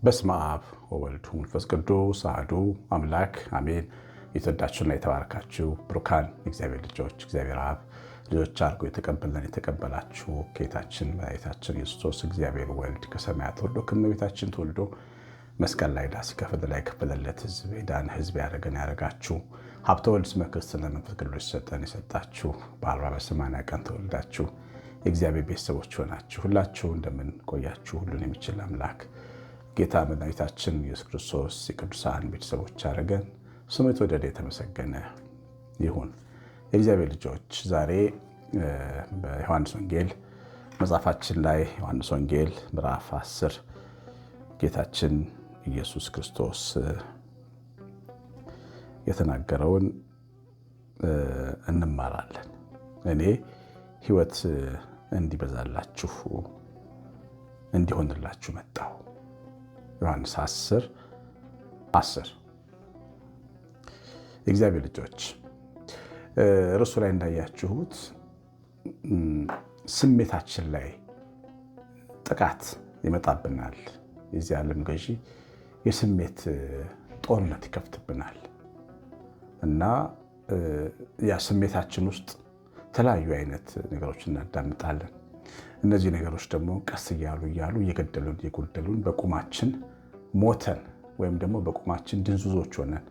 በስመ አብ ወወልድ ወመንፈስ ቅዱስ አሐዱ አምላክ አሜን። የተወዳችሁና የተባረካችሁ ብሩካን እግዚአብሔር ልጆች እግዚአብሔር አብ ልጆች አድርጎ የተቀበለን የተቀበላችሁ ጌታችን መድኃኒታችን ኢየሱስ ክርስቶስ እግዚአብሔር ወልድ ከሰማያት ወርዶ ከእመቤታችን ተወልዶ መስቀል ላይ ዕዳ ሲከፍል ላይ የከፈለለት ሕዝብ የዳነ ሕዝብ ያደረገን ያደረጋችሁ ሀብተ ወልድ ስመ ክርስትና መንፈስ ቅዱስ የሰጣችሁ በ40 በ80 ቀን ተወልዳችሁ የእግዚአብሔር ቤተሰቦች ሆናችሁ ሁላችሁ እንደምን ቆያችሁ? ሁሉን የሚችል አምላክ ጌታ መድኃኒታችን ኢየሱስ ክርስቶስ የቅዱሳን ቤተሰቦች አደረገን። ስሙ የተወደደ የተመሰገነ ይሁን። የእግዚአብሔር ልጆች ዛሬ በዮሐንስ ወንጌል መጽሐፋችን ላይ ዮሐንስ ወንጌል ምዕራፍ 10 ጌታችን ኢየሱስ ክርስቶስ የተናገረውን እንማራለን። እኔ ሕይወት እንዲበዛላችሁ እንዲሆንላችሁ መጣሁ። ዮሐንስ 10:10 የእግዚአብሔር ልጆች ርዕሱ ላይ እንዳያችሁት ስሜታችን ላይ ጥቃት ይመጣብናል። የዚህ ዓለም ገዢ የስሜት ጦርነት ይከፍትብናል እና ያ ስሜታችን ውስጥ የተለያዩ አይነት ነገሮች እናዳምጣለን። እነዚህ ነገሮች ደግሞ ቀስ እያሉ እየጎደሉን በቁማችን ሞተን ወይም ደግሞ በቁማችን ድንዙዞች ሆነን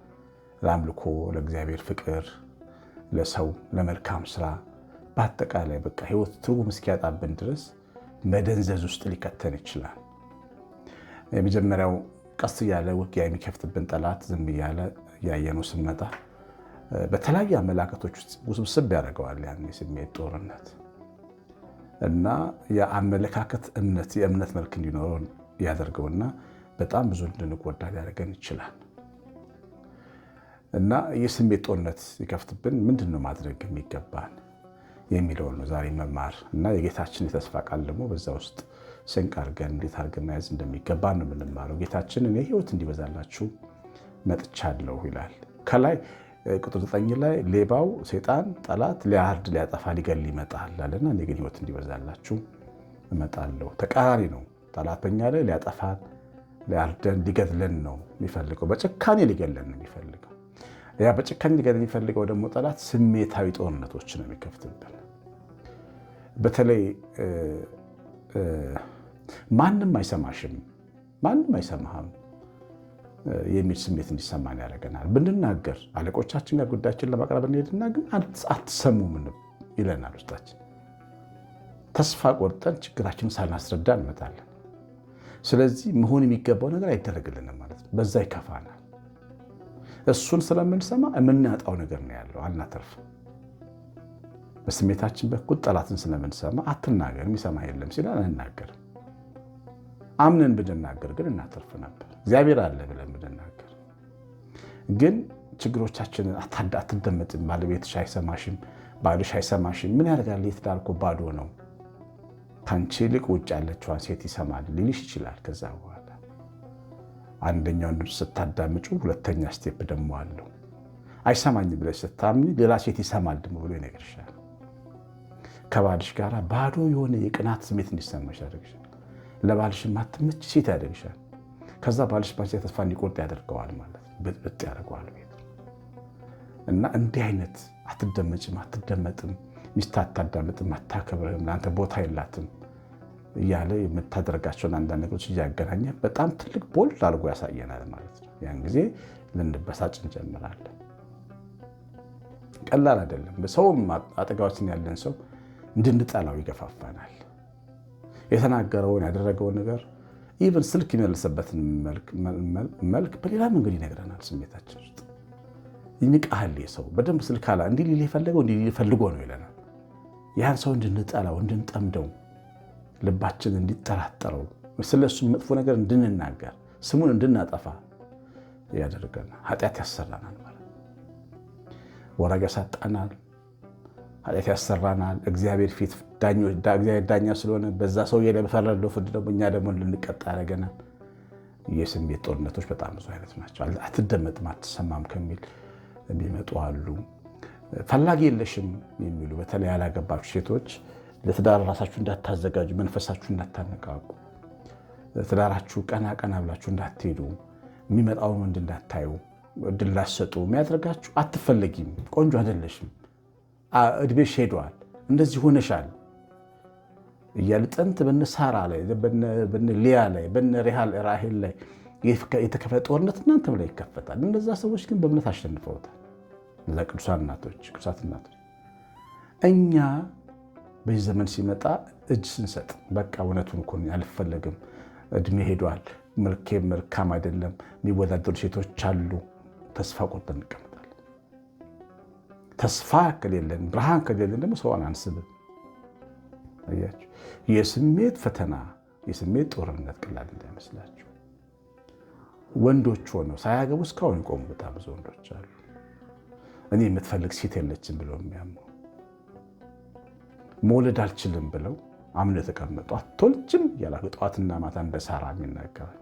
ለአምልኮ፣ ለእግዚአብሔር ፍቅር፣ ለሰው፣ ለመልካም ስራ በአጠቃላይ በቃ ህይወት ትርጉም እስኪያጣብን ድረስ መደንዘዝ ውስጥ ሊከተን ይችላል። የመጀመሪያው ቀስ እያለ ውጊያ የሚከፍትብን ጠላት ዝም እያለ እያየነው ስንመጣ በተለያዩ አመላከቶች ውስጥ ውስብስብ ያደርገዋል ያን የስሜት ጦርነት እና የአመለካከት የእምነት መልክ እንዲኖረው ያደርገውና በጣም ብዙ እንድንጎዳ ሊያደርገን ይችላል። እና የስሜት ጦርነት ይከፍትብን ምንድን ነው ማድረግ የሚገባን የሚለውን ነው ዛሬ መማር እና የጌታችን የተስፋ ቃል ደግሞ በዛ ውስጥ ስንቅ አድርገን እንዴት አድርገን መያዝ እንደሚገባ ነው የምንማረው። ጌታችን እኔ ሕይወት እንዲበዛላችሁ መጥቻለሁ ይላል። ከላይ ቁጥር 9 ላይ ሌባው ሰይጣን ጠላት ሊያርድ ሊያጠፋ ሊገል ይመጣል አለና እኔ ግን ሕይወት እንዲበዛላችሁ እመጣለሁ። ተቃራኒ ነው። ጠላት በኛ ላይ ሊያጠፋን ሊያርደን ሊገድለን ነው የሚፈልገው። በጭካኔ ሊገድለን ነው የሚፈልገው። ያ በጭካኔ ሊገድለን የሚፈልገው ደግሞ ጠላት ስሜታዊ ጦርነቶች ነው የሚከፍትብን። በተለይ ማንም አይሰማሽም፣ ማንም አይሰማህም የሚል ስሜት እንዲሰማን ያደርገናል። ብንናገር አለቆቻችን ጋር ጉዳያችን ለማቅረብ እንሄድና ግን አትሰሙም ይለናል ውስጣችን። ተስፋ ቆርጠን ችግራችንን ሳናስረዳ እንመጣለን። ስለዚህ መሆን የሚገባው ነገር አይደረግልንም ማለት ነው። በዛ ይከፋናል። እሱን ስለምንሰማ የምናጣው ነገር ነው ያለው፣ አናተርፍም። በስሜታችን በኩል ጠላትን ስለምንሰማ አትናገር የሚሰማ የለም ሲላል አንናገርም። አምነን ብንናገር ግን እናተርፍ ነበር። እግዚአብሔር አለ ብለን ብንናገር ግን ችግሮቻችንን አትደመጥም። ባለቤትሽ አይሰማሽም፣ ባልሽ አይሰማሽም። ምን ያደርጋል? የትዳር እኮ ባዶ ነው። ከአንቺ ይልቅ ውጭ ያለችዋን ሴት ይሰማል ሊልሽ ይችላል። ከዛ በኋላ አንደኛውን ድምፅ ስታዳምጩ ሁለተኛ ስቴፕ ደግሞ አለው። አይሰማኝም ብለሽ ስታምኒ ሌላ ሴት ይሰማል ደግሞ ብሎ ይነግርሻል። ከባልሽ ጋር ባዶ የሆነ የቅናት ስሜት እንዲሰማሽ ያደርግሻል። ለባልሽ ማትመች ሴት ያደርግሻል። ከዛ ባልሽ ባንቺ ተስፋ እንዲቆርጥ ያደርገዋል ማለት ብጥብጥ ያደርገዋል ቤት እና እንዲህ አይነት አትደመጭም፣ አትደመጥም፣ ሚስት አታዳምጥም፣ አታከብርህም፣ ለአንተ ቦታ የላትም እያለ የምታደርጋቸውን አንዳንድ ነገሮች እያገናኘ በጣም ትልቅ ቦልድ አድርጎ ያሳየናል ማለት ነው። ያን ጊዜ ልንበሳጭ እንጀምራለን። ቀላል አይደለም። በሰውም አጠገባችን ያለን ሰው እንድንጠላው ይገፋፋናል። የተናገረውን ያደረገውን ነገር ኢቨን ስልክ የሚመልስበትን መልክ በሌላ መንገድ ይነግረናል። ስሜታችን ውስጥ ይንቃል። ሰው በደንብ ስልክ አላ እንዲህ ሊል የፈለገው እንዲህ ሊል ፈልጎ ነው ይለናል። ያን ሰው እንድንጠላው፣ እንድንጠምደው፣ ልባችን እንዲጠራጠረው፣ ስለሱ መጥፎ ነገር እንድንናገር፣ ስሙን እንድናጠፋ ያደርገናል። ኃጢአት ያሰራናል ማለት ወረጋ ያሳጣናል። ኃጢአት ያሰራናል። እግዚአብሔር ፊት ዳኛ ስለሆነ በዛ ሰውዬ ላይ በፈረደው ፍርድ ደግሞ እኛ ደግሞ እንድንቀጣ ያደርገናል። የስሜት ጦርነቶች በጣም ብዙ አይነት ናቸው። አትደመጥም፣ አትሰማም ከሚል የሚመጡ አሉ። ፈላጊ የለሽም የሚሉ በተለይ ያላገባችሁ ሴቶች ለትዳር ራሳችሁ እንዳታዘጋጁ፣ መንፈሳችሁ እንዳታነቃቁ፣ ትዳራችሁ ቀና ቀና ብላችሁ እንዳትሄዱ፣ የሚመጣውን ወንድ እንዳታዩ፣ እድል ላሰጡ የሚያደርጋችሁ አትፈለጊም፣ ቆንጆ አይደለሽም፣ እድሜሽ ሄዷል፣ እንደዚህ ሆነሻል እያለ ጥንት በነ ሳራ ላይ በነ ሊያ ላይ በነ ራሄል ላይ የተከፈተ ጦርነት እናንተም ላይ ይከፈታል። እነዛ ሰዎች ግን በእምነት አሸንፈውታል። እነዛ ቅዱሳት እናቶች እኛ በዚህ ዘመን ሲመጣ እጅ ስንሰጥ በቃ እውነቱን እኮ አልፈለግም፣ እድሜ ሄዷል፣ መልኬም መልካም አይደለም፣ የሚወዳደሩ ሴቶች አሉ፣ ተስፋ ቆርጠን እንቀመጣለን። ተስፋ ከሌለን ብርሃን ከሌለን ደግሞ ሰውን አንስብም። አያችሁ፣ የስሜት ፈተና የስሜት ጦርነት ቀላል እንዳይመስላችሁ። ወንዶች ሆነው ሳያገቡ እስካሁን የቆሙ በጣም ብዙ ወንዶች አሉ። እኔ የምትፈልግ ሴት የለችም ብለው የሚያምኑ መውለድ አልችልም ብለው አምነው የተቀመጡ አትወልጅም እያላችሁ ጠዋትና ማታ እንደ ሳራ የሚናገራቸው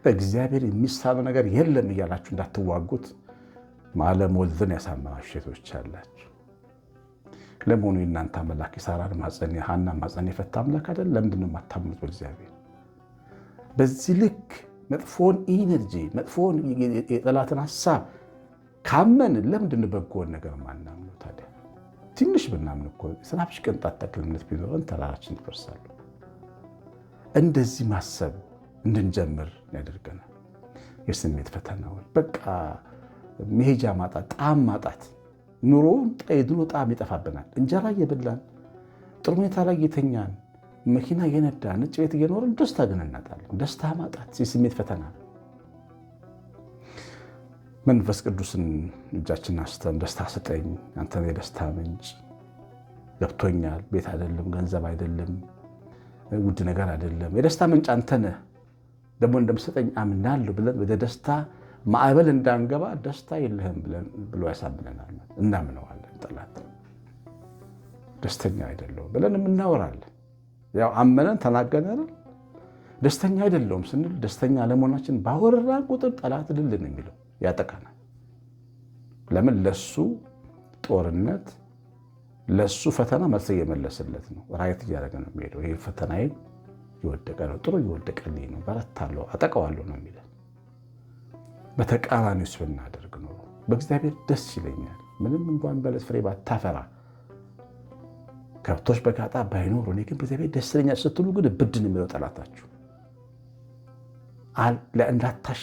እግዚአብሔር የሚሳነው ነገር የለም እያላችሁ እንዳትዋጉት አለመውለድን ያሳመናችሁ ሴቶች አላችሁ። ለመሆኑ የእናንተ አምላክ የሳራን ማፀን የሐና ማፀን የፈታ አምላክ አይደል? ለምንድን ነው የማታምኑት በእግዚአብሔር? በዚህ ልክ መጥፎን ኢነርጂ መጥፎን የጠላትን ሀሳብ ካመን ለምንድን ነው በጎን ነገር ማናምነው ታዲያ? ትንሽ ብናምን እኮ ሰናፍጭ ቅንጣት ታክል እምነት ቢኖረን ተራራችን ይፈርሳሉ። እንደዚህ ማሰብ እንድንጀምር ያደርገናል። የስሜት ፈተናዎች በቃ መሄጃ ማጣት፣ ጣዕም ማጣት፣ ኑሮውን የድሮ ጣዕም ይጠፋብናል። እንጀራ እየበላን ጥሩ ሁኔታ ላይ እየተኛን መኪና እየነዳን ነጭ ቤት እየኖርን ደስታ ግን እናጣለን። ደስታ ማጣት የስሜት ፈተና ነው። መንፈስ ቅዱስን እጃችን አንስተን ደስታ ስጠኝ፣ አንተ ነህ የደስታ ምንጭ፣ ገብቶኛል፣ ቤት አይደለም፣ ገንዘብ አይደለም፣ ውድ ነገር አይደለም፣ የደስታ ምንጭ አንተ ነህ፣ ደግሞ እንደምሰጠኝ አምናለሁ ብለን ወደ ደስታ ማዕበል እንዳንገባ ደስታ የለህም ብሎ ያሳብለናል። እናምነዋለን። ጠላት ደስተኛ አይደለሁም ብለን እናወራለን። ያው አመነን ተናገረን። ደስተኛ አይደለሁም ስንል ደስተኛ አለመሆናችን ባወራን ቁጥር ጠላት ድልን የሚለው ያጠቃናል። ለምን? ለሱ ጦርነት ለሱ ፈተና መልስ እየመለስለት ነው። ራይት እያደረገ ነው የሚሄደው። ይሄ ፈተናዬ የወደቀ ነው፣ ጥሩ እየወደቀልኝ ነው፣ በረታለሁ፣ አጠቀዋለሁ ነው የሚለን። በተቃራኒውስ ብናደርግ ነው በእግዚአብሔር ደስ ይለኛል፣ ምንም እንኳን በለስ ፍሬ ባታፈራ ከብቶች በጋጣ ባይኖሩ እኔ ግን በእግዚአብሔር ደስ ይለኛል ስትሉ ግን ብድን የሚለው ጠላታችሁ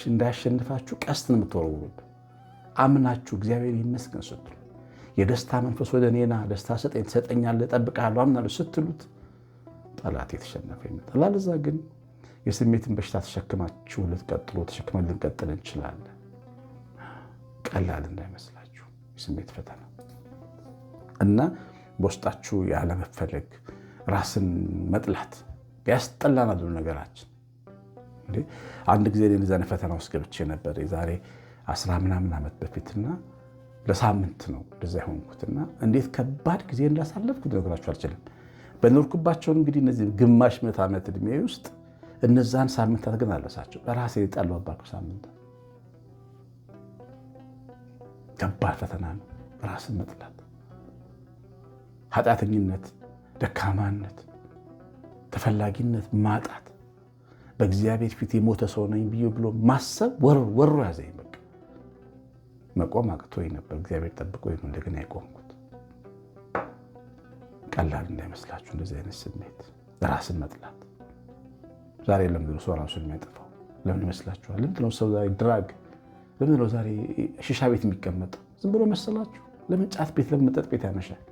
እንዳያሸንፋችሁ ቀስትን የምትወረውሩት አምናችሁ እግዚአብሔር ይመስገን ስትሉ የደስታ መንፈስ ወደ እኔና ደስታ ሰጠኝ ትሰጠኛለህ እጠብቅሃለሁ አምናለሁ ስትሉት ጠላት የተሸነፈ ይመጣል። አለዛ ግን የስሜትን በሽታ ተሸክማችሁ ተሸክመን ልንቀጥል እንችላለን። ቀላል እንዳይመስላችሁ የስሜት ፈተና እና በውስጣችሁ ያለመፈለግ ራስን መጥላት ያስጠላናል ነገራችን። አንድ ጊዜ እንደዛ ፈተና ውስጥ ገብቼ ነበር የዛሬ 10 ምናምን ዓመት በፊትና ለሳምንት ነው እንደዛ ሆንኩትና እንዴት ከባድ ጊዜ እንዳሳለፍኩ ልነግራችሁ አልችልም። በኖርኩባቸው እንግዲህ እነዚህ ግማሽ ምዕተ ዓመት ዕድሜ ውስጥ እነዛን ሳምንታት ግን አለሳቸው። ራሴ የጣለውባቸው ሳምንታት ከባድ ፈተና ነው። ራስን መጥላት፣ ኃጢአተኝነት፣ ደካማነት፣ ተፈላጊነት ማጣት፣ በእግዚአብሔር ፊት የሞተ ሰው ነኝ ብሎ ማሰብ ወሮ ያዘኝ። በቃ መቆም አቅቶኝ ነበር። እግዚአብሔር ጠብቆኝ ነው እንደገና የቆምኩት። ቀላል እንዳይመስላችሁ እንደዚህ አይነት ስሜት ራስን መጥላት። ዛሬ ለምንድነው ሰው ራሱን የሚያጠፋው? ለምን ይመስላችኋል? ለምንድነው ሰው ዛሬ ድራግ፣ ለምንድነው ዛሬ ሺሻ ቤት የሚቀመጠው? ዝም ብሎ መሰላችሁ? ለምን ጫት ቤት፣ ለምን መጠጥ ቤት ያመሻል?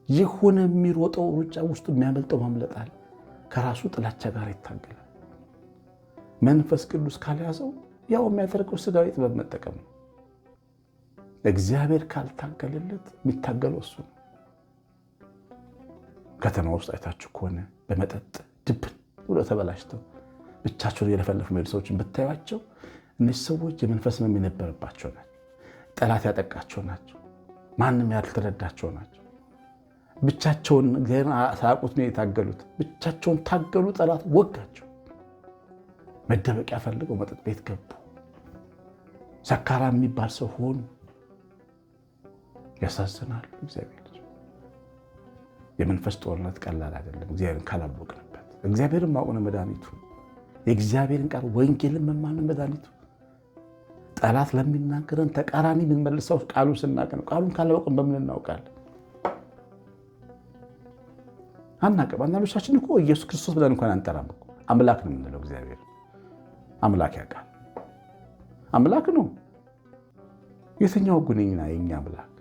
የሆነ የሚሮጠው ሩጫ ውስጡ የሚያመልጠው ማምለጣል። ከራሱ ጥላቻ ጋር ይታገላል። መንፈስ ቅዱስ ካልያዘው ያው የሚያደርገው ስጋዊ ጥበብ መጠቀም ነው። እግዚአብሔር ካልታገለለት የሚታገለው እሱ ነው። ከተማ ውስጥ አይታችሁ ከሆነ በመጠጥ ድብን ብሎ ተበላሽተው ብቻቸውን እየለፈለፉ የሚሄዱ ሰዎችን ብታዩቸው እነዚህ ሰዎች የመንፈስ ሕመም የነበረባቸው ናቸው። ጠላት ያጠቃቸው ናቸው። ማንም ያልተረዳቸው ናቸው። ብቻቸውን እግዚአብሔርን ሳያውቁት ነው የታገሉት። ብቻቸውን ታገሉ፣ ጠላት ወጋቸው። መደበቂያ ፈልገው መጠጥ ቤት ገቡ። ሰካራም የሚባል ሰው ሆኑ። ያሳዝናሉ። እግዚአብሔር የመንፈስ ጦርነት ቀላል አይደለም። እግዚአብሔርን ካላወቅንበት እግዚአብሔርን ማወቅ ነው መድኃኒቱ። የእግዚአብሔርን ቃል ወንጌልን መማር ነው መድኃኒቱ። ጠላት ለሚናገረን ተቃራኒ የምንመልሰው ቃሉን ስናውቅ ነው። ቃሉን ካላወቅን በምን እናውቃለን? አናውቅም። አንዳንዶቻችን እኮ ኢየሱስ ክርስቶስ ብለን እንኳን አንጠራም እኮ። አምላክ ነው የምንለው። እግዚአብሔር አምላክ ያውቃል። አምላክ ነው። የትኛው ጉነኛ የኛ አምላክ?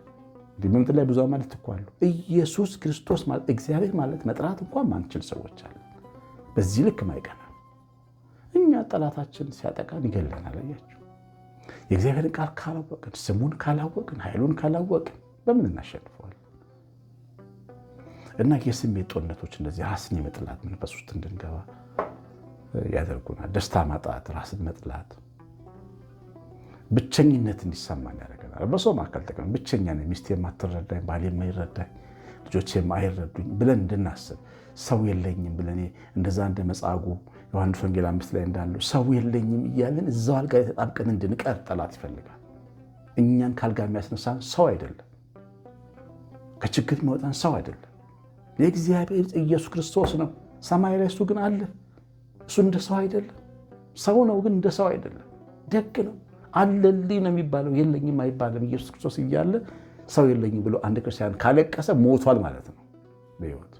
ምድር ላይ ብዙ ማለት እኮ አሉ። ኢየሱስ ክርስቶስ ማለት እግዚአብሔር ማለት መጥራት እንኳን ማንችል ሰዎች አለ። በዚህ ልክ ማይቀናል። እኛ ጠላታችን ሲያጠቃን ይገለናል። አያችሁ፣ የእግዚአብሔርን ቃል ካላወቅን፣ ስሙን ካላወቅን፣ ኃይሉን ካላወቅን በምን እናሸንፈዋለን? እና የስሜት ጦርነቶች እንደዚህ ራስን የመጥላት መንፈስ ውስጥ እንድንገባ ያደርጉናል። ደስታ ማጣት፣ ራስን መጥላት፣ ብቸኝነት እንዲሰማን ያደርገናል። በሰው መካከል ተቀምጠን ብቸኛ ነኝ፣ ሚስቴ የማትረዳኝ፣ ባሌ የማይረዳኝ፣ ልጆቼ የማይረዱኝ ብለን እንድናስብ፣ ሰው የለኝም ብለን እንደዛ እንደ መጻጉዕ ዮሐንስ ወንጌል 5 ላይ እንዳለው ሰው የለኝም እያለን እዛው አልጋ ላይ ተጣብቀን እንድንቀር ጠላት ይፈልጋል። እኛን ካልጋ የሚያስነሳን ሰው አይደለም፣ ከችግር የሚወጣን ሰው አይደለም። የእግዚአብሔር ኢየሱስ ክርስቶስ ነው። ሰማይ ላይ እሱ ግን አለ። እሱ እንደ ሰው አይደለም። ሰው ነው ግን እንደ ሰው አይደለም። ደግ ነው። አለልኝ ነው የሚባለው፣ የለኝም አይባልም። ኢየሱስ ክርስቶስ እያለ ሰው የለኝም ብሎ አንድ ክርስቲያን ካለቀሰ ሞቷል ማለት ነው በሕይወት።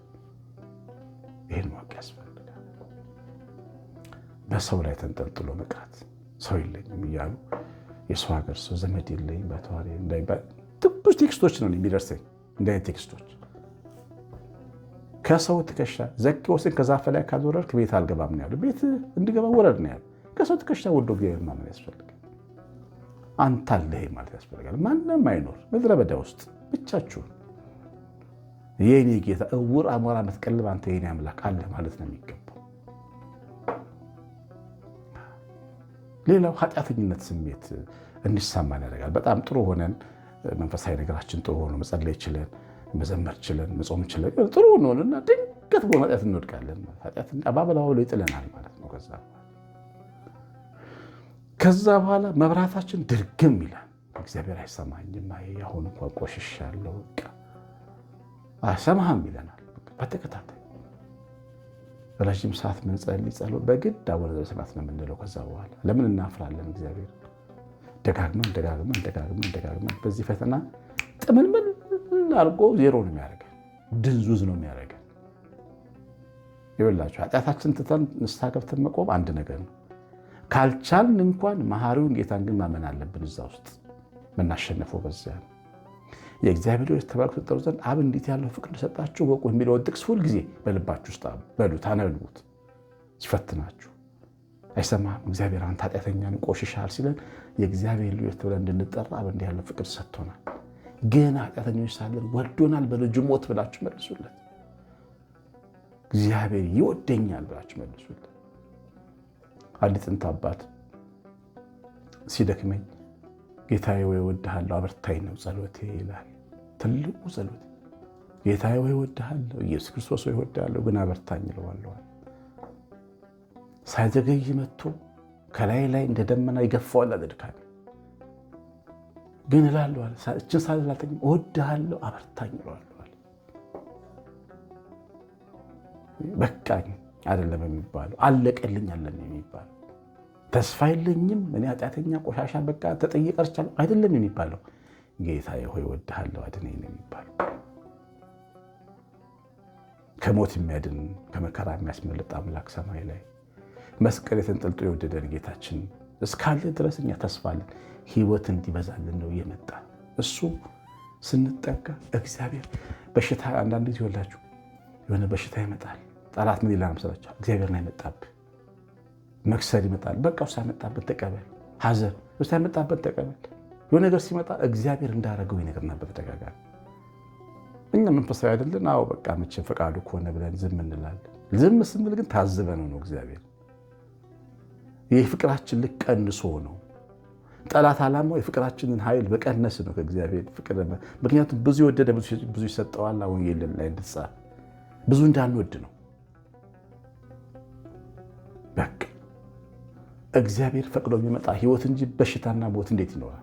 ይህን ማወቅ ያስፈልጋል። በሰው ላይ ተንጠልጥሎ መቅረት፣ ሰው የለኝም እያሉ የሰው ሀገር ሰው ዘመድ የለኝም በተዋሪ እንዳይባል ብዙ ቴክስቶች ነው የሚደርሰኝ። እንዲህ ቴክስቶች ከሰው ትከሻ ዘኬዎስን ከዛፍ ላይ ካልወረድክ ቤት አልገባም ነው ያለው። ቤት እንድገባ ወረድ ነው ያለው። ከሰው ትከሻ ወርዶ እግዚአብሔር ማመን ያስፈልጋል። አንተ አለህ ማለት ያስፈልጋል። ማንም አይኖር ምድረ በዳ ውስጥ ብቻችሁን የኔ ጌታ እውር አሞራ የምትቀልብ አንተ የኔ አምላክ አለ ማለት ነው የሚገባው። ሌላው ኃጢአተኝነት ስሜት እንዲሰማን ያደርጋል። በጣም ጥሩ ሆነን መንፈሳዊ ነገራችን ጥሩ ሆኖ መጸለይ ችለን መዘመር ችለን መጾም ችለን ጥሩ ሆኖና ድንገት በኃጢአት እንወድቃለን። ኃጢአትን አባበላው ይጥለናል ማለት ነው። ከዛ በኋላ መብራታችን ድርግም ይላል። እግዚአብሔር አይሰማኝም፣ አሁን እንኳን ቆሽሻለሁ፣ በቃ አይሰማህም ይለናል። በተከታታይ ረዥም ሰዓት ምንጸልይ ጸሎት በግድ አቡነ ዘበሰማያት ነው የምንለው። ከዛ በኋላ ለምን እናፍራለን? እግዚአብሔር ደጋግመን በዚህ ፈተና ጥምልምል አድርጎ ዜሮ ነው የሚያደርገን፣ ድንዙዝ ነው የሚያደርገን። ይኸውላችሁ ኃጢአታችን ትተን ንስሐ ገብተን መቆም አንድ ነገር ነው። ካልቻልን እንኳን መሐሪውን ጌታን ግን ማመን አለብን። እዛ ውስጥ የምናሸንፈው በዚያ ነው። የእግዚአብሔር ልጆች ተባረኩ ትጠሩ ዘንድ አብ እንዴት ያለው ፍቅር እንደሰጣችሁ ወቁ የሚለውን ጥቅስ ሁልጊዜ በልባችሁ ውስጥ በሉት፣ አነብቡት። ሲፈትናችሁ አይሰማህም እግዚአብሔር አንተ ኃጢአተኛን ቆሽሻል ሲለን የእግዚአብሔር ልጆች ተብለን እንድንጠራ አብ እንዲህ ያለው ፍቅር ሰጥቶናል። ግን ኃጢአተኞች ሳለን ወዶናል በልጁ ሞት ብላችሁ መልሱለት። እግዚአብሔር ይወደኛል ብላችሁ መልሱለት። አንድ ጥንት አባት ሲደክመኝ ጌታዬ ወይ እወድሃለሁ አበርታኝ ነው ጸሎቴ ይላል። ትልቁ ጸሎት ጌታዬ ወይ እወድሃለሁ፣ ኢየሱስ ክርስቶስ ወይ እወድሃለሁ ግን አበርታኝ ይለዋለሁ። ሳይዘገይ መጥቶ ከላይ ላይ እንደ ደመና ይገፋዋል አድርካል። ግን እላለሁ እችን ሳልላተኝ እወድሃለሁ አበርታኝ ይለዋለሁ። በቃኝ አይደለም የሚባለው፣ አለቀልኝ አለም የሚባለው። ተስፋ የለኝም እኔ ኃጢአተኛ ቆሻሻ በቃ ተጠይቄ ቀርቻለሁ አይደለም የሚባለው። ጌታዬ ሆይ እወድሃለሁ አድነኝ ነው የሚባለው። ከሞት የሚያድን ከመከራ የሚያስመልጥ አምላክ ሰማይ ላይ መስቀል የተንጠልጥሎ የወደደን ጌታችን እስካለ ድረስ እኛ ተስፋ አለን። ህይወት እንዲበዛልን ነው እየመጣ እሱ ስንጠጋ እግዚአብሔር በሽታ አንዳንድ ጊዜ ይወላችሁ የሆነ በሽታ ይመጣል። ጠላት ምን ይላል መሰላችሁ? እግዚአብሔርን አይመጣብህ፣ መክሰር ይመጣል። በቃ ውስጥ አይመጣበት ተቀበል። ሐዘን ውስጥ አይመጣበት ተቀበል። የሆነ ነገር ሲመጣ እግዚአብሔር እንዳደረገው ይነገርና በተደጋጋሚ እኛ መንፈሳዊ አይደለን? አዎ በቃ መቼም ፈቃዱ ከሆነ ብለን ዝም እንላለን። ዝም ስንል ግን ታዝበነው ነው እግዚአብሔር። የፍቅራችን ልክ ቀንሶ ነው። ጠላት ዓላማው የፍቅራችንን ኃይል በቀነስ ነው ከእግዚአብሔር ፍቅር። ምክንያቱም ብዙ የወደደ ብዙ ይሰጠዋል። ወንጌል ላይ እንደተጻፈ ብዙ እንዳንወድ ነው። በቃ እግዚአብሔር ፈቅዶ የሚመጣ ህይወት እንጂ በሽታና ሞት እንዴት ይኖራል?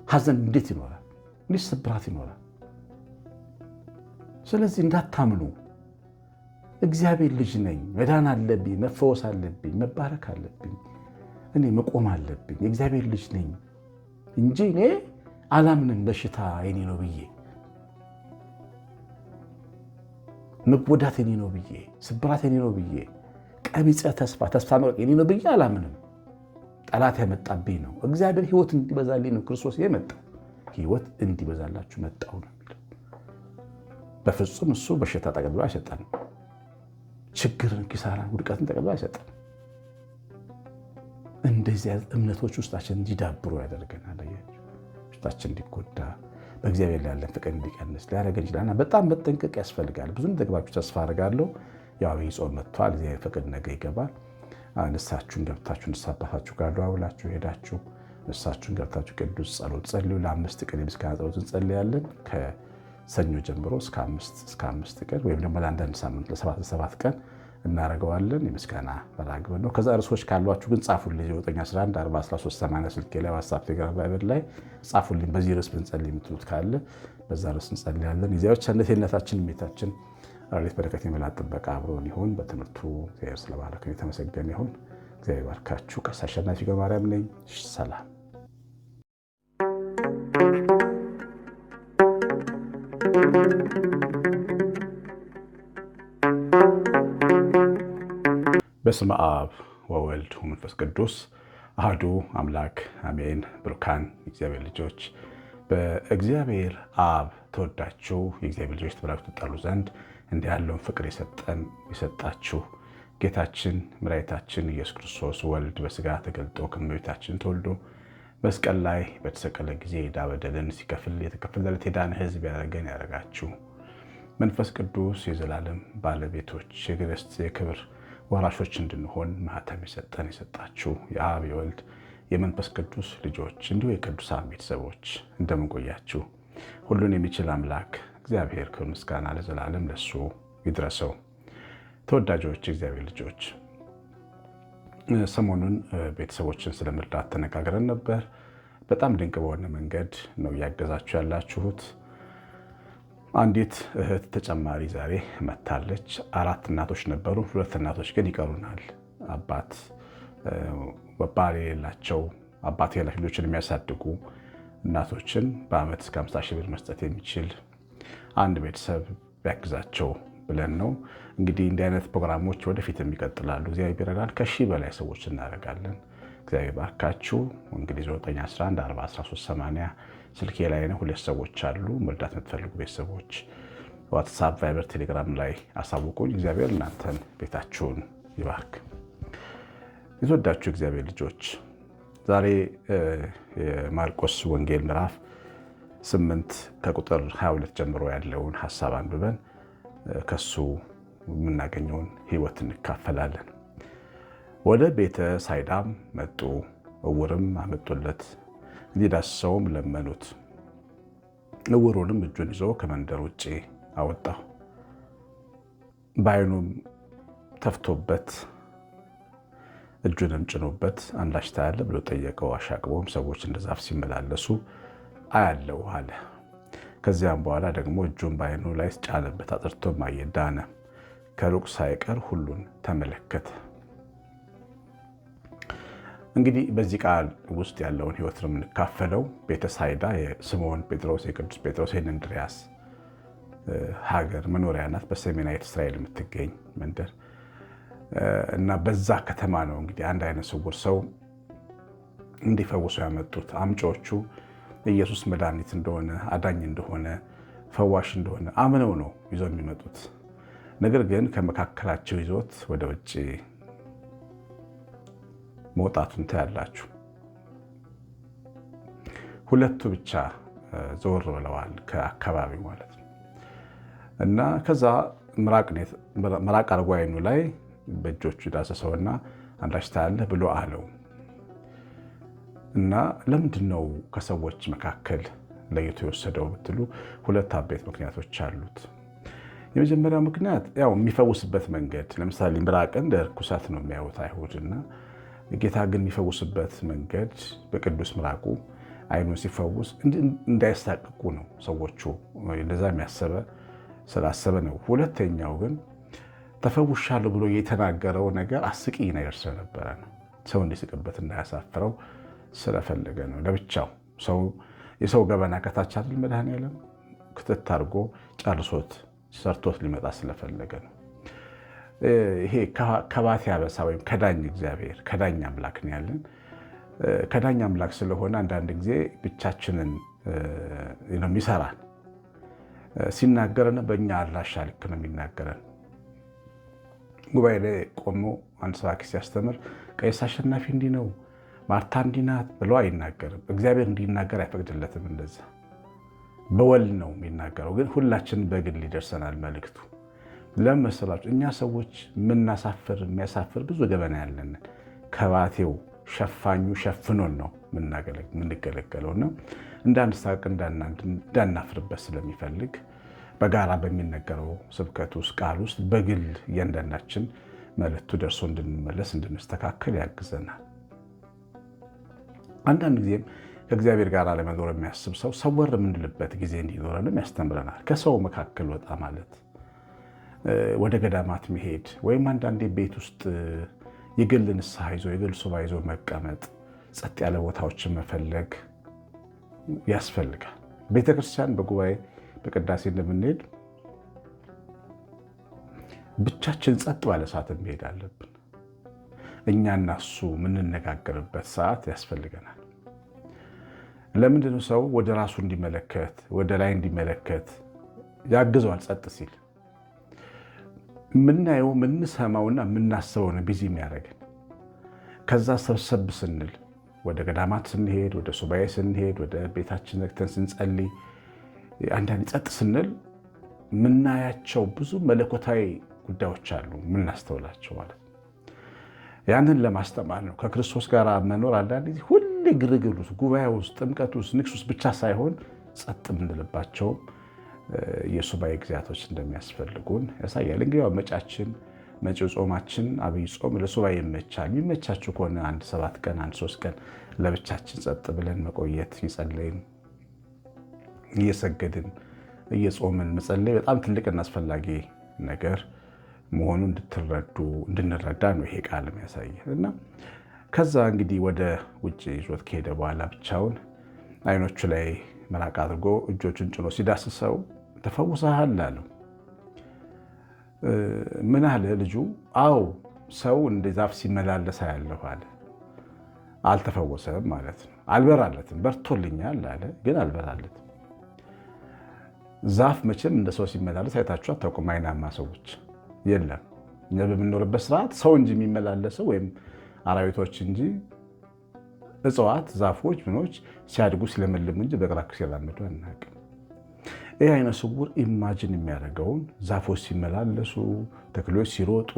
ሐዘን እንዴት ይኖራል? እንዴት ስብራት ይኖራል? ስለዚህ እንዳታምኑ። እግዚአብሔር ልጅ ነኝ፣ መዳን አለብኝ፣ መፈወስ አለብኝ፣ መባረክ አለብኝ፣ እኔ መቆም አለብኝ፣ የእግዚአብሔር ልጅ ነኝ እንጂ እኔ አላምንም በሽታ የኔ ነው ብዬ፣ መጎዳት የኔ ነው ብዬ፣ ስብራት የኔ ነው ብዬ፣ ቀቢጸ ተስፋ መቁረጥ የኔ ነው ብዬ አላምንም። ጠላት ያመጣብኝ ነው። እግዚአብሔር ሕይወት እንዲበዛልኝ ነው ክርስቶስ የመጣው። ሕይወት እንዲበዛላችሁ መጣሁ ነው የሚለው። በፍጹም እሱ በሽታ ተቀብሎ አይሰጠንም። ችግርን፣ ኪሳራን፣ ውድቀትን ተቀብሎ አይሰጠንም። እንደዚህ አይነት እምነቶች ውስጣችን እንዲዳብሩ ያደርገናል። ውስጣችን እንዲጎዳ፣ በእግዚአብሔር ላይ ያለን ፍቅር እንዲቀንስ ሊያደርገን ይችላልና በጣም መጠንቀቅ ያስፈልጋል። ብዙ እንደገባችሁ ተስፋ አድርጋለሁ። ያው ይህ ጾም መጥቷል። እግዚአብሔር ፍቅር ነገ ይገባል። ንስሐችሁን ገብታችሁ ንስሐ አባታችሁ ጋር ደዋውላችሁ ሄዳችሁ ንስሐችሁን ገብታችሁ ቅዱስ ጸሎት ጸልዩ። ለ5 ቀን የምስጋና ጸሎት እንጸልያለን። ከሰኞ ጀምሮ እስከ 5 ቀን ወይም ደግሞ ለአንዳንድ ሳምንት ለ7 ቀን እናደርገዋለን። የምስጋና መርሃ ግብር ነው። ከዛ ርዕሶች ካሏችሁ ግን ጻፉልኝ። 911 41380 ስልኬ ላይ ዋትስአፕ፣ ቴሌግራም፣ ቫይበር ላይ ጻፉልኝ። በዚህ ርዕስ ብንጸልይ የምትሉት ካለ በዛ ርዕስ እንጸልያለን። የዚያዎች ቸርነታችን ሜታችን ራሌት በረከት የመላት ጥበቃ አብሮን ይሁን። በትምህርቱ እግዚአብሔር ስለባረከን የተመሰገነ ይሁን። እግዚአብሔር ባርካችሁ። ቀሲስ አሸናፊ ገብረማርያም ነኝ። ሰላም። በስመ አብ ወወልድ ወመንፈስ ቅዱስ አሐዱ አምላክ አሜን። ብሩካን የእግዚአብሔር ልጆች በእግዚአብሔር አብ ተወዳችሁ የእግዚአብሔር ልጆች ተብላችሁ ትጠሩ ዘንድ እንዲህ ያለውን ፍቅር የሰጣችሁ ጌታችን መድኃኒታችን ኢየሱስ ክርስቶስ ወልድ በሥጋ ተገልጦ ከእመቤታችን ተወልዶ መስቀል ላይ በተሰቀለ ጊዜ ዕዳ በደልን ሲከፍል የተከፈለለት የዳነ ሕዝብ ያደረገን ያደረጋችሁ መንፈስ ቅዱስ የዘላለም ባለቤቶች የክርስት የክብር ወራሾች እንድንሆን ማኅተም የሰጣችሁ የአብ የወልድ የመንፈስ ቅዱስ ልጆች እንዲሁ የቅዱሳን ቤተሰቦች እንደምንቆያችሁ ሁሉን የሚችል አምላክ እግዚአብሔር ክብር ምስጋና ለዘላለም ለሱ ይድረሰው። ተወዳጆች የእግዚአብሔር ልጆች ሰሞኑን ቤተሰቦችን ስለ መርዳት ተነጋግረን ነበር። በጣም ድንቅ በሆነ መንገድ ነው እያገዛችሁ ያላችሁት። አንዲት እህት ተጨማሪ ዛሬ መታለች። 4 እናቶች ነበሩ። 2 እናቶች ግን ይቀሩናል። ባል የሌላቸው አባት የሌላቸው ልጆችን የሚያሳድጉ እናቶችን በዓመት እስከ 50 ሺህ ብር መስጠት የሚችል አንድ ቤተሰብ ቢያግዛቸው ብለን ነው። እንግዲህ እንዲህ አይነት ፕሮግራሞች ወደፊት የሚቀጥላሉ። እግዚአብሔር ይረዳል። ከ1000 በላይ ሰዎች እናደርጋለን። እግዚአብሔር ባርካችሁ። እንግዲህ 911 41380 ስልኬ ላይ ነው። 2 ሰዎች አሉ። መርዳት የምትፈልጉ ቤተሰቦች ዋትሳፕ፣ ቫይበር፣ ቴሌግራም ላይ አሳውቁኝ። እግዚአብሔር እናንተን ቤታችሁን ይባርክ። የተወዳችሁ እግዚአብሔር ልጆች ዛሬ የማርቆስ ወንጌል ምዕራፍ 8 ከቁጥር 22 ጀምሮ ያለውን ሐሳብ አንብበን ከሱ የምናገኘውን ሕይወት እንካፈላለን። ወደ ቤተ ሳይዳም መጡ። እውርም አመጡለት፣ እንዲዳስሰውም ለመኑት። እውሩንም እጁን ይዞ ከመንደር ውጭ አወጣው። በዓይኑም ተፍቶበት እጁንም ጭኖበት አንዳች ታያለህ ብሎ ጠየቀው። አሻቅቦም ሰዎች እንደ ዛፍ ሲመላለሱ አያለው አለ። ከዚያም በኋላ ደግሞ እጁን በዓይኑ ላይ ጫነበት፣ አጥርቶም አየ፣ ዳነ። ከሩቅ ሳይቀር ሁሉን ተመለከተ። እንግዲህ በዚህ ቃል ውስጥ ያለውን ሕይወት ነው የምንካፈለው። ቤተሳይዳ የስምዖን ጴጥሮስ የቅዱስ ጴጥሮስ የእንድርያስ ሀገር መኖሪያ ናት። በሰሜናዊት እስራኤል የምትገኝ መንደር እና በዛ ከተማ ነው እንግዲህ አንድ ዓይነ ስውር ሰው እንዲፈውሱ ያመጡት። አምጪዎቹ ኢየሱስ መድኃኒት እንደሆነ፣ አዳኝ እንደሆነ፣ ፈዋሽ እንደሆነ አምነው ነው ይዘው የሚመጡት። ነገር ግን ከመካከላቸው ይዞት ወደ ውጭ መውጣቱን ታያላችሁ። 2 ብቻ ዘወር ብለዋል ከአካባቢው ማለት ነው። እና ከዛ ምራቅ አድርጎ ዓይኑ ላይ በእጆቹ ዳሰሰውና አንዳች ታያለህ ብሎ አለው። እና ለምንድን ነው ከሰዎች መካከል ለይቶ የወሰደው ብትሉ 2 አበይት ምክንያቶች አሉት። የመጀመሪያው ምክንያት ያው የሚፈውስበት መንገድ፣ ለምሳሌ ምራቅን እንደ ርኩሰት ነው የሚያዩት አይሁድና ጌታ ግን የሚፈውስበት መንገድ በቅዱስ ምራቁ ዓይኑን ሲፈውስ እንዳይሳቅቁ ነው ሰዎቹ። እንደዛ የሚያሰበ ስላሰበ ነው። ሁለተኛው ግን ተፈውሻለሁ ብሎ የተናገረው ነገር አስቂኝ ነገር ስለነበረ ነው። ሰው እንዲስቅበት እንዳያሳፍረው ስለፈለገ ነው። ለብቻው የሰው ገበና ከታች አይደል መድኃኔዓለም ክትት አድርጎ ጨርሶት ሰርቶት ሊመጣ ስለፈለገ ነው። ይሄ ከባቴ አበሳ ወይም ከዳኝ እግዚአብሔር ከዳኝ አምላክ ነው ያለን። ከዳኝ አምላክ ስለሆነ አንዳንድ ጊዜ ብቻችንን ነው የሚሰራን። ሲናገረን በእኛ አድራሻ ልክ ነው የሚናገረን። ጉባኤ ላይ ቆሞ አንድ ሰባኪ ሲያስተምር ቀሲስ አሸናፊ እንዲህ ነው፣ ማርታ እንዲህ ናት ብሎ አይናገርም። እግዚአብሔር እንዲናገር አይፈቅድለትም። እንደዛ በወል ነው የሚናገረው። ግን ሁላችን በግል ይደርሰናል መልእክቱ። ለምን መሰላችሁ? እኛ ሰዎች የምናሳፍር የሚያሳፍር ብዙ ገበና ያለን ከባቴው ሸፋኙ ሸፍኖን ነው የምንገለገለው እና እንዳንሳቅ እንዳናፍርበት ስለሚፈልግ በጋራ በሚነገረው ስብከት ውስጥ ቃል ውስጥ በግል እያንዳንዳችን መልእክቱ ደርሶ እንድንመለስ እንድንስተካከል ያግዘናል። አንዳንድ ጊዜም ከእግዚአብሔር ጋር ለመኖር የሚያስብ ሰው ሰወር የምንልበት ጊዜ እንዲኖረንም ያስተምረናል። ከሰው መካከል ወጣ ማለት፣ ወደ ገዳማት መሄድ ወይም አንዳንዴ ቤት ውስጥ የግል ንስሐ ይዞ የግል ሱባኤ ይዞ መቀመጥ፣ ጸጥ ያለ ቦታዎችን መፈለግ ያስፈልጋል። ቤተክርስቲያን በጉባኤ በቅዳሴ እንደምንሄድ ብቻችን ጸጥ ባለ ሰዓት መሄድ አለብን። እኛና እሱ የምንነጋገርበት ሰዓት ያስፈልገናል። ለምንድነው ሰው ወደ ራሱ እንዲመለከት ወደ ላይ እንዲመለከት ያግዘዋል። ጸጥ ሲል የምናየው የምንሰማውና የምናስበውን ቢዚ የሚያደርገን። ከዛ ሰብሰብ ስንል ወደ ገዳማት ስንሄድ፣ ወደ ሱባኤ ስንሄድ፣ ወደ ቤታችን ዘግተን ስንጸልይ፣ አንዳንድ ጸጥ ስንል የምናያቸው ብዙ መለኮታዊ ጉዳዮች አሉ የምናስተውላቸው ማለት ነው። ያንን ለማስተማር ነው። ከክርስቶስ ጋር መኖር አንዳንድ ጊዜ ሁሌ ግርግር ውስጥ፣ ጉባኤ ውስጥ፣ ጥምቀት ውስጥ፣ ንግስ ውስጥ ብቻ ሳይሆን ጸጥ የምንልባቸውም የሱባኤ ጊዜያቶች እንደሚያስፈልጉን ያሳያል። እንግዲህ መጫችን መጪው ጾማችን አብይ ጾም ለሱባኤ ይመቻል። የሚመቻችሁ ከሆነ 7 ቀን 3 ቀን ለብቻችን ጸጥ ብለን መቆየት እየጸለይን እየሰገድን እየጾምን መጸለይ በጣም ትልቅና አስፈላጊ ነገር መሆኑ እንድንረዳ ነው ይሄ ቃል የሚያሳየን። እና ከዛ እንግዲህ ወደ ውጭ ይዞት ከሄደ በኋላ ብቻውን አይኖቹ ላይ መራቅ አድርጎ እጆቹን ጭኖ ሲዳስሰው ተፈውሰሃል አለው። ምን አለ ልጁ? አዎ ሰው እንደ ዛፍ ሲመላለስ ያለሁ አለ። አልተፈወሰም ማለት ነው። አልበራለትም። በርቶልኛል አለ፣ ግን አልበራለትም። ዛፍ መቼም እንደ ሰው ሲመላለስ አይታችሁ አታውቁም። አይናማ ሰዎች የለም። እኛ በምንኖርበት ስርዓት ሰው እንጂ የሚመላለሰው ወይም አራዊቶች እንጂ እጽዋት፣ ዛፎች፣ ምኖች ሲያድጉ ሲለመልሙ እንጂ በቅራክ ሲራመዱ አናውቅም። ይህ አይነ ስውር ኢማጅን የሚያደርገውን ዛፎች ሲመላለሱ፣ ተክሎች ሲሮጡ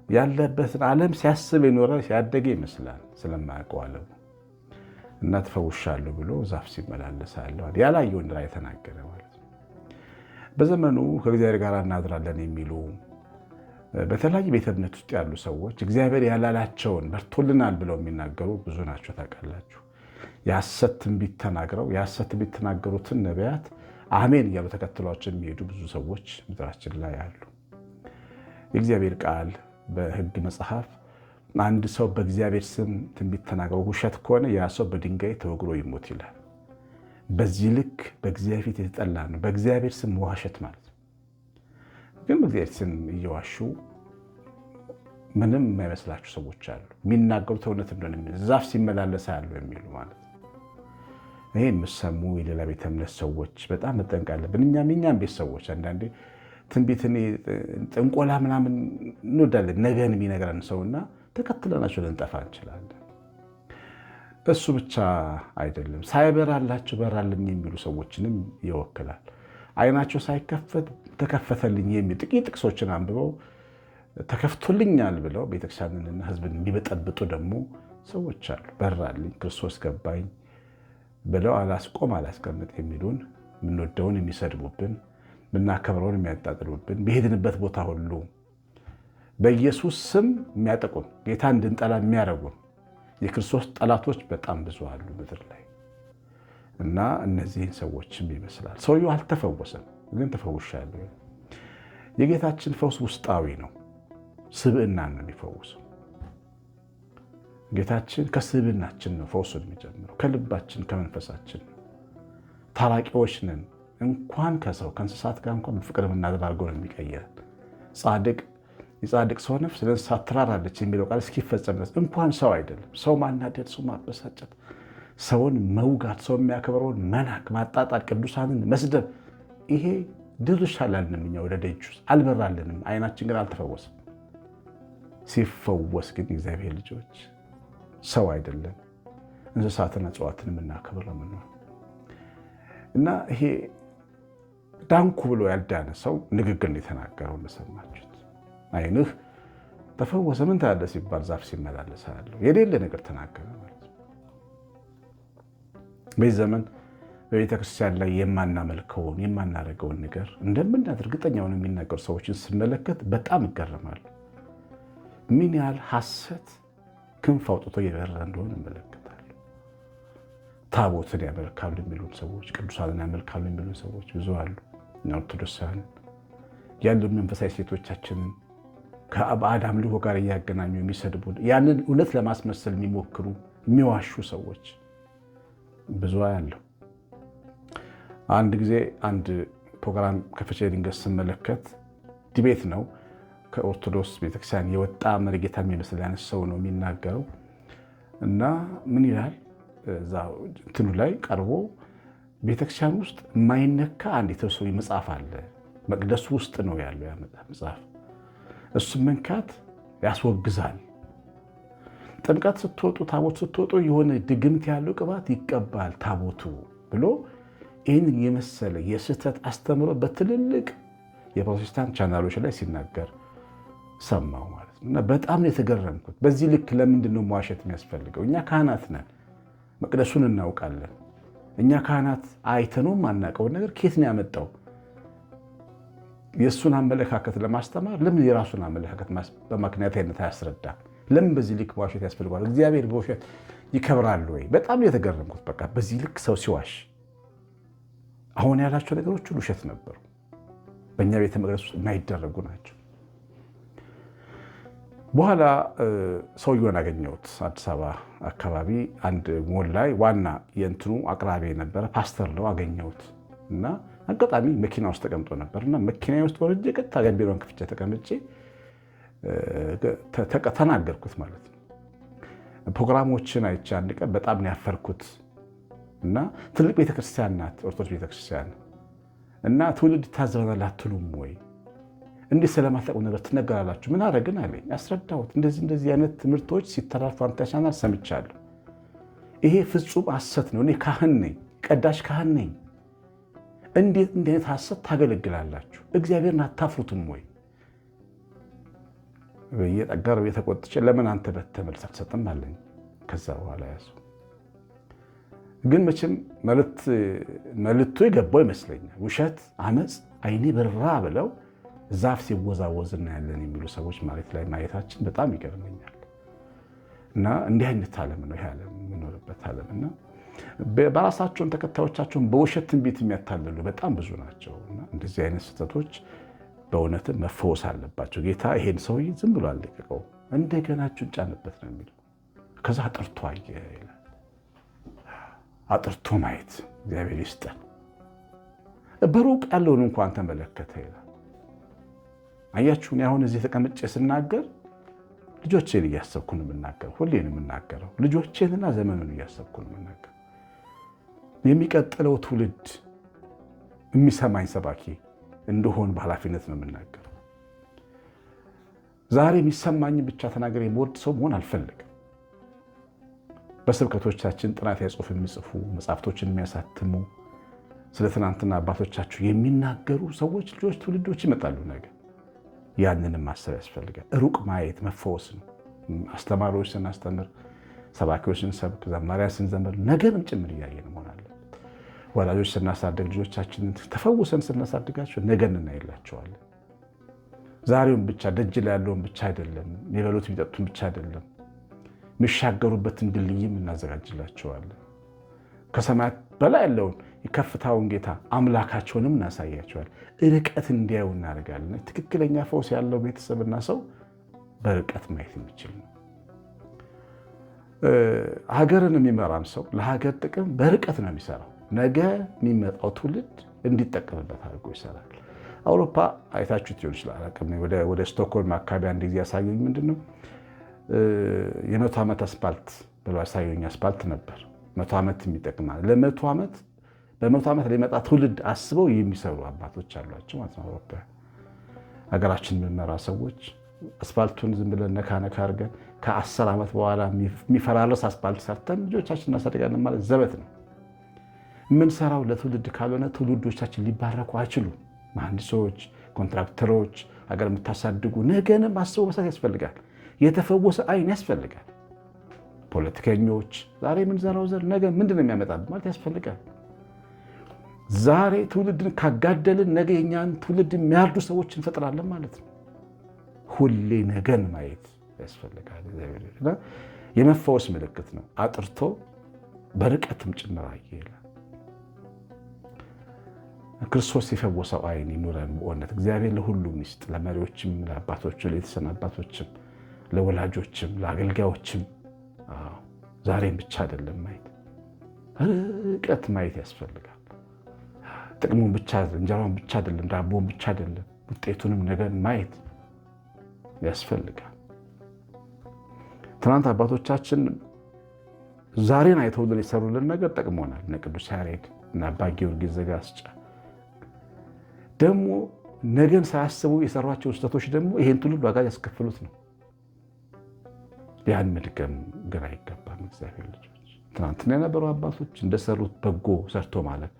ያለበትን ዓለም ሲያስብ የኖረ ሲያደገ ይመስላል ስለማያውቀው ዓለሙ እና ተፈውሻለሁ ብሎ ዛፍ ሲመላለስ አለዋል። ያላየውን ራእይ ተናገረ ማለት ነው። በዘመኑ ከእግዚአብሔር ጋር እናድራለን የሚሉ በተለያየ ቤተ እምነት ውስጥ ያሉ ሰዎች እግዚአብሔር ያላላቸውን በርቶልናል ብለው የሚናገሩ ብዙ ናቸው። ታውቃላችሁ። የሐሰት ትንቢት ተናግረው የሐሰት ትንቢት የተናገሩትን ነቢያት አሜን እያሉ ተከትሏቸው የሚሄዱ ብዙ ሰዎች ምድራችን ላይ አሉ። የእግዚአብሔር ቃል በሕግ መጽሐፍ አንድ ሰው በእግዚአብሔር ስም ትንቢት ተናግረው ውሸት ከሆነ ያ ሰው በድንጋይ ተወግሮ ይሞት ይላል። በዚህ ልክ በእግዚአብሔር ፊት የተጠላ ነው በእግዚአብሔር ስም መዋሸት ማለት ነው። ግን በእግዚአብሔር ስም እየዋሹ ምንም የማይመስላችሁ ሰዎች አሉ። የሚናገሩት እውነት እንደሆነ ዛፍ ሲመላለስ ያሉ የሚሉ ማለት ነው። ይህ የምሰሙ የሌላ ቤተ እምነት ሰዎች በጣም መጠንቀቅ አለብን። እኛም ቤት ሰዎች አንዳንዴ ትንቢትን ጥንቆላ ምናምን እንወዳለን። ነገን የሚነግረን ሰውና ተከትለናቸው ልንጠፋ እንችላለን። እሱ ብቻ አይደለም፣ ሳይበራላቸው በራልኝ የሚሉ ሰዎችንም ይወክላል። አይናቸው ሳይከፈት ተከፈተልኝ የሚል ጥቂት ጥቅሶችን አንብበው ተከፍቶልኛል ብለው ቤተክርስቲያንንና ሕዝብን የሚበጠብጡ ደግሞ ሰዎች አሉ። በራልኝ፣ ክርስቶስ ገባኝ ብለው አላስቀምጥ የሚሉን፣ የምንወደውን የሚሰድቡብን፣ የምናከብረውን የሚያጣጥሉብን፣ በሄድንበት ቦታ ሁሉ በኢየሱስ ስም የሚያጠቁን፣ ጌታ እንድንጠላ የሚያደርጉን የክርስቶስ ጠላቶች በጣም ብዙ አሉ ምድር ላይ። እና እነዚህን ሰዎችም ይመስላል። ሰውየው አልተፈወሰም፣ ግን ተፈውሻለሁ። የጌታችን ፈውስ ውስጣዊ ነው። ስብዕናን ነው የሚፈውሰው። ጌታችን ከስብዕናችን ነው ፈውሱን የሚጀምረው፣ ከልባችን ከመንፈሳችን ነው። ታራቂዎች ነን። እንኳን ከሰው ከእንስሳት ጋር እንኳን ፍቅር የምናደርገው ነው የሚቀይረን። የጻድቅ ሰው ነፍስ ለእንስሳት ትራራለች የሚለው ቃል እስኪፈጸም ድረስ እንኳን ሰው አይደለም፣ ሰው ማናደድ፣ ሰው ማበሳጨት፣ ሰውን መውጋት፣ ሰው የሚያከብረውን መናቅ፣ ማጣጣል፣ ቅዱሳንን መስደብ፣ ይሄ ድርሽ አላልንም። እኛ ወደ ደጅ ውስጥ አልበራልንም። አይናችን ግን አልተፈወሰም። ሲፈወስ ግን እግዚአብሔር ልጆች ሰው አይደለም እንስሳትን እጽዋትን የምናከብር ነው። እና ይሄ ዳንኩ ብሎ ያልዳነ ሰው ንግግር ነው የተናገረው። እንደሰማችሁት አይንህ ተፈወሰ ምን ታያለህ ሲባል ዛፍ ሲመላለስ አያለሁ። የሌለ ነገር ተናገረ ማለት ነው። በዚህ ዘመን በቤተክርስቲያን ላይ የማናመልከውን የማናደርገውን ነገር እንደምናደርግ እርግጠኛውን የሚናገሩ ሰዎችን ስመለከት በጣም እገረማለሁ። ምን ያህል ሐሰት ክንፍ አውጥቶ እየበረረ እንደሆነ እመለከታለሁ። ታቦትን ያመልካሉ የሚሉን ሰዎች፣ ቅዱሳንን ያመልካሉ የሚሉን ሰዎች ብዙ አሉ። እኛ ኦርቶዶክሳውያን ያሉ መንፈሳዊ ሴቶቻችንን ከባዕድ አምልኮ ጋር እያገናኙ የሚሰድቡ፣ ያንን እውነት ለማስመሰል የሚሞክሩ የሚዋሹ ሰዎች ብዙ ያለው። አንድ ጊዜ አንድ ፕሮግራም ከፍቼ ድንገት ስመለከት ዲቤት ነው። ከኦርቶዶክስ ቤተክርስቲያን የወጣ መሪጌታ የሚመስል አይነት ሰው ነው የሚናገረው እና ምን ይላል እዛ እንትኑ ላይ ቀርቦ ቤተክርስቲያን ውስጥ የማይነካ አንድ የተወሰነ መጽሐፍ አለ። መቅደሱ ውስጥ ነው ያለው ያ መጽሐፍ። እሱም መንካት ያስወግዛል። ጥምቀት ስትወጡ፣ ታቦት ስትወጡ የሆነ ድግምት ያለው ቅባት ይቀባል ታቦቱ ብሎ ይህንን የመሰለ የስህተት አስተምሮ በትልልቅ የፕሮቴስታንት ቻናሎች ላይ ሲናገር ሰማሁ ማለት ነው። እና በጣም ነው የተገረምኩት። በዚህ ልክ ለምንድን ነው መዋሸት የሚያስፈልገው? እኛ ካህናት ነን፣ መቅደሱን እናውቃለን። እኛ ካህናት አይተነውም አናውቀውን ነገር ከየት ነው ያመጣው? የእሱን አመለካከት ለማስተማር ለምን የራሱን አመለካከት በምክንያታዊነት አያስረዳም? ለምን በዚህ ልክ መዋሸት ያስፈልገዋል? እግዚአብሔር በውሸት ይከብራል ወይ? በጣም ነው የተገረምኩት። በቃ በዚህ ልክ ሰው ሲዋሽ፣ አሁን ያላቸው ነገሮች ሁሉ ውሸት ነበሩ። በእኛ ቤተ መቅደስ ውስጥ የማይደረጉ ናቸው። በኋላ ሰውየውን አገኘሁት። አዲስ አበባ አካባቢ አንድ ሞል ላይ ዋና የእንትኑ አቅራቢ የነበረ ፓስተር ነው። አገኘሁት እና አጋጣሚ መኪና ውስጥ ተቀምጦ ነበር እና መኪና ውስጥ ወርጄ ቀጥታ ቢሮን ክፍቼ ተቀምጬ ተናገርኩት ማለት ነው። ፕሮግራሞችን አይቼ አንድ ቀን በጣም ነው ያፈርኩት። እና ትልቅ ቤተክርስቲያን ናት ኦርቶዶክስ ቤተክርስቲያን እና ትውልድ ይታዘበናል አትሉም ወይ? እንዴት ስለማታውቁ ነገር ትነገራላችሁ? ምን አደረግን አለኝ። አስረዳሁት። እንደዚህ አይነት ትምህርቶች ሲተላልፉ አንተ ቻናል ሰምቻለሁ። ይሄ ፍጹም ሐሰት ነው። እኔ ካህን ነኝ፣ ቀዳሽ ካህን ነኝ። እንዴት እንዲህ አይነት ሐሰት ታገለግላላችሁ? እግዚአብሔርን አታፍሩትም ወይ? በየጠጋር የተቆጥቼ ለምን አንተ በተመልስ አትሰጥም አለኝ። ከዛ በኋላ ያዙ። ግን መቼም መልእክቱ የገባው ይመስለኛል። ውሸት፣ አመፅ አይኔ በራ ብለው ዛፍ ሲወዛወዝ እናያለን የሚሉ ሰዎች ማለት ላይ ማየታችን በጣም ይገርመኛል። እና እንዲህ አይነት ዓለም ነው ይሄ ዓለም የምኖርበት ዓለም እና በራሳቸውን ተከታዮቻቸውን በውሸት ትንቢት የሚያታልሉ በጣም ብዙ ናቸው። እና እንደዚህ አይነት ስህተቶች በእውነትም መፈወስ አለባቸው። ጌታ ይሄን ሰውዬ ዝም ብሎ አልለቀቀው፣ እንደገና እጁን ጫንበት ነው የሚለው። ከዛ አጥርቶ አየ ይላል። አጥርቶ ማየት እግዚአብሔር ይስጠን። በሩቅ ያለውን እንኳን ተመለከተ ይላል። አያችሁን? አሁን እዚህ ተቀምጬ ስናገር ልጆቼን እያሰብኩ ነው የምናገረው። ሁሌ ነው የምናገረው። ልጆቼንና ዘመኑን እያሰብኩ ነው የምናገረው። የሚቀጥለው ትውልድ የሚሰማኝ ሰባኪ እንደሆን በኃላፊነት ነው የምናገረው። ዛሬ የሚሰማኝ ብቻ ተናገር የምወድ ሰው መሆን አልፈልግም። በስብከቶቻችን ጥናታዊ ጽሑፍ የሚጽፉ መጽሐፍቶችን የሚያሳትሙ ስለ ትናንትና አባቶቻችሁ የሚናገሩ ሰዎች፣ ልጆች፣ ትውልዶች ይመጣሉ ነገር። ያንንም ማሰብ ያስፈልጋል። ሩቅ ማየት መፈወስ ነው። አስተማሪዎች ስናስተምር፣ ሰባኪዎች ስንሰብክ፣ ዘማሪያን ስንዘምር ነገርም ጭምር እያየን መሆን አለበት። ወላጆች ስናሳድግ ልጆቻችንን ተፈውሰን ስናሳድጋቸው ነገን እናይላቸዋለን። ዛሬውን ብቻ ደጅ ላይ ያለውን ብቻ አይደለም፣ የሚበሉት የሚጠጡን ብቻ አይደለም፣ የሚሻገሩበትን ድልድይም እናዘጋጅላቸዋለን። ከሰማያት በላይ ያለውን የከፍታውን ጌታ አምላካቸውንም እናሳያቸዋል። ርቀት እንዲያዩ እናደርጋለን። ትክክለኛ ፈውስ ያለው ቤተሰብና ሰው በርቀት ማየት የሚችል ነው። ሀገርን የሚመራም ሰው ለሀገር ጥቅም በርቀት ነው የሚሰራው። ነገ የሚመጣው ትውልድ እንዲጠቀምበት አድርጎ ይሰራል። አውሮፓ አይታችሁት ሊሆን ይችላል። ወደ ስቶክሆልም አካባቢ አንድ ጊዜ ያሳዩኝ ምንድነው የ100 ዓመት አስፓልት ብለው ያሳዩኝ። አስፓልት ነበር 100 ዓመት የሚጠቅም በ100 ዓመት ሊመጣ ትውልድ አስበው የሚሰሩ አባቶች አሏቸው ማለት ነው። አውሮፓ ሀገራችን የምንመራ ሰዎች አስፓልቱን ዝም ብለን ነካ ነካ አድርገን ከ10 ዓመት በኋላ የሚፈራረስ አስፓልት ሰርተን ልጆቻችን እናሳድጋለን ማለት ዘበት ነው። የምንሰራው ለትውልድ ካልሆነ ትውልዶቻችን ሊባረኩ አይችሉም። መሐንዲሶች፣ ኮንትራክተሮች፣ ሀገር የምታሳድጉ ነገንም አስቦ መስራት ያስፈልጋል። የተፈወሰ አይን ያስፈልጋል። ፖለቲከኞች ዛሬ የምንዘራው ዘር ነገ ምንድን ነው የሚያመጣብን ማለት ያስፈልጋል። ዛሬ ትውልድን ካጋደልን ነገ የኛን ትውልድ የሚያርዱ ሰዎች እንፈጥራለን ማለት ነው። ሁሌ ነገን ማየት ያስፈልጋል። የመፈወስ ምልክት ነው። አጥርቶ በርቀትም ጭምር አየ ይላል። ክርስቶስ የፈወሰው አይን ይኑረን በእውነት። እግዚአብሔር ለሁሉም ይስጥ፣ ለመሪዎችም፣ ለአባቶችም፣ ለቤተሰብ አባቶችም፣ ለወላጆችም፣ ለአገልጋዮችም። ዛሬም ብቻ አይደለም ማየት፣ ርቀት ማየት ያስፈልጋል። ጥቅሙን ብቻ እንጀራውን ብቻ አይደለም፣ ዳቦን ብቻ አይደለም፣ ውጤቱንም ነገን ማየት ያስፈልጋል። ትናንት አባቶቻችን ዛሬን አይተውልን የሰሩልን ነገር ጠቅሞናል። እነ ቅዱስ ያሬድ እና አባ ጊዮርጊስ ዘጋስጫ ደግሞ ነገን ሳያስቡ የሰሯቸው ስህተቶች ደግሞ ይሄን ትውልድ ዋጋ ያስከፍሉት ነው። ያን መድገም ግን አይገባም። እግዚአብሔር ልጆች ትናንትና የነበሩ አባቶች እንደሰሩት በጎ ሰርቶ ማለት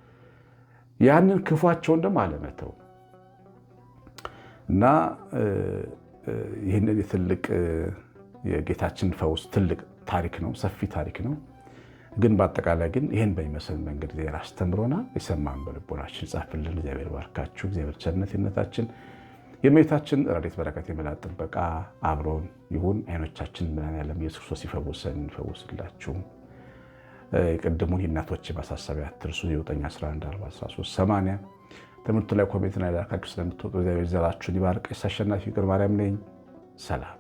ያንን ክፏቸውን ደግሞ አለመተው እና ይህንን የትልቅ የጌታችን ፈውስ ትልቅ ታሪክ ነው፣ ሰፊ ታሪክ ነው። ግን በአጠቃላይ ግን ይህን በሚመስል መንገድ እግዚአብሔር አስተምሮናል። የሰማን በልቦናችን ጻፍልን። እግዚአብሔር ባርካችሁ። እግዚአብሔር ቸርነታችን የእመቤታችን ረድኤት በረከት የመላእክት ጥበቃ አብሮን ይሁን። አይኖቻችን መድኃኔዓለም ኢየሱስ ክርስቶስ ይፈውሰን፣ ይፈውስላችሁ። የቀደሙን የእናቶች ማሳሰቢያ አትርሱ። 9114138 ትምህርቱ ላይ ኮሜንት ላይ ላካችሁ ስለምትወጡ እግዚአብሔር ዘራችሁን ይባርክ። አሸናፊ ፍቅር ማርያም ነኝ። ሰላም